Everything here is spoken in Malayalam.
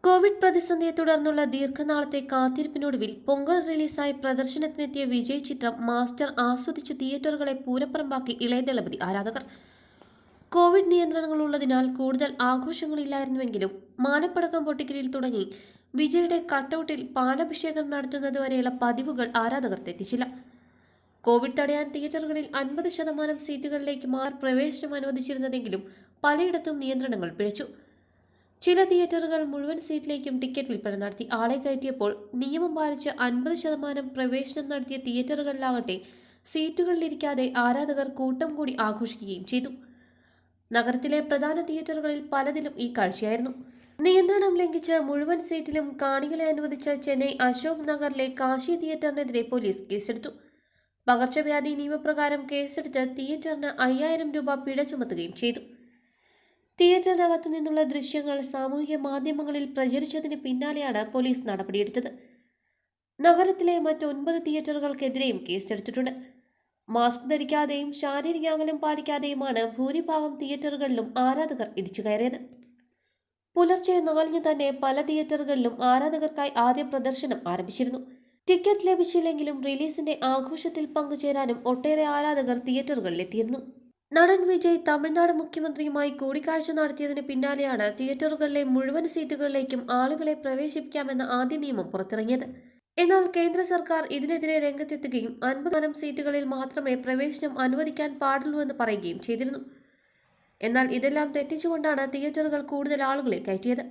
കോവിഡ് പ്രതിസന്ധിയെ തുടർന്നുള്ള ദീർഘനാളത്തെ കാത്തിരിപ്പിനൊടുവിൽ പൊങ്കൽ റിലീസായി പ്രദർശനത്തിനെത്തിയ വിജയ് ചിത്രം മാസ്റ്റർ ആസ്വദിച്ച് തിയേറ്ററുകളെ പൂരപ്പറമ്പാക്കി ഇളയദളപതി ആരാധകർ. കോവിഡ് നിയന്ത്രണങ്ങളുള്ളതിനാൽ കൂടുതൽ ആഘോഷങ്ങളില്ലായിരുന്നുവെങ്കിലും മാനപ്പടക്കം പൊട്ടിക്കലിൽ തുടങ്ങി വിജയുടെ കട്ടൗട്ടിൽ പാലഭിഷേകം നടത്തുന്നതുവരെയുള്ള പതിവുകൾ ആരാധകർ തെറ്റിച്ചില്ല. കോവിഡ് തടയാൻ തിയേറ്ററുകളിൽ 50% സീറ്റുകളിലേക്ക് പ്രവേശനം അനുവദിച്ചിരുന്നതെങ്കിലും പലയിടത്തും നിയന്ത്രണങ്ങൾ പിഴച്ചു. ചില തിയേറ്ററുകൾ മുഴുവൻ സീറ്റിലേക്കും ടിക്കറ്റ് വിൽപ്പന നടത്തി. ആളെ കയറ്റിയപ്പോൾ നിയമം പാലിച്ച് 50% പ്രവേശനം നടത്തിയ തിയേറ്ററുകളിലാകട്ടെ സീറ്റുകളിലിരിക്കാതെ ആരാധകർ കൂട്ടം കൂടി ആഘോഷിക്കുകയും ചെയ്തു. നഗരത്തിലെ പ്രധാന തിയേറ്ററുകളിൽ പലതിലും ഈ കാഴ്ചയായിരുന്നു. നിയന്ത്രണം ലംഘിച്ച് മുഴുവൻ സീറ്റിലും കാണികളെ അനുവദിച്ച ചെന്നൈ അശോക് നഗറിലെ കാശി തിയേറ്ററിനെതിരെ പോലീസ് കേസെടുത്തു. പകർച്ചവ്യാധി നിയമപ്രകാരം കേസെടുത്ത് തിയേറ്ററിന് 5000 രൂപ പിഴ ചുമത്തുകയും ചെയ്തു. തിയേറ്ററിനകത്തു നിന്നുള്ള ദൃശ്യങ്ങൾ സാമൂഹിക മാധ്യമങ്ങളിൽ പ്രചരിച്ചതിന് പിന്നാലെയാണ് പോലീസ് നടപടിയെടുത്തത്. നഗരത്തിലെ മറ്റ് 9 തിയേറ്ററുകൾക്കെതിരെയും കേസെടുത്തിട്ടുണ്ട്. മാസ്ക് ധരിക്കാതെയും ശാരീരിക അകലം പാലിക്കാതെയുമാണ് ഭൂരിഭാഗം തിയേറ്ററുകളിലും ആരാധകർ ഇടിച്ചു കയറിയത്. പുലർച്ചെ 4 തന്നെ പല തിയേറ്ററുകളിലും ആരാധകർക്കായി ആദ്യ പ്രദർശനം ആരംഭിച്ചിരുന്നു. ടിക്കറ്റ് ലഭിച്ചില്ലെങ്കിലും റിലീസിന്റെ ആഘോഷത്തിൽ പങ്കുചേരാനും ഒട്ടേറെ ആരാധകർ തിയേറ്ററുകളിലെത്തിയിരുന്നു. നടൻ വിജയ് തമിഴ്നാട് മുഖ്യമന്ത്രിയുമായി കൂടിക്കാഴ്ച നടത്തിയതിന് പിന്നാലെയാണ് തിയേറ്ററുകളിലെ മുഴുവൻ സീറ്റുകളിലേക്കും ആളുകളെ പ്രവേശിപ്പിക്കാമെന്ന ആദ്യ നിയമം പുറത്തിറങ്ങിയത്. എന്നാൽ കേന്ദ്ര സർക്കാർ ഇതിനെതിരെ രംഗത്തെത്തുകയും 50% സീറ്റുകളിൽ മാത്രമേ പ്രവേശനം അനുവദിക്കാൻ പാടുള്ളൂവെന്ന് പറയുകയും ചെയ്തിരുന്നു. എന്നാൽ ഇതെല്ലാം തെറ്റിച്ചുകൊണ്ടാണ് തിയേറ്ററുകൾ കൂടുതൽ ആളുകളെ കയറ്റിയത്.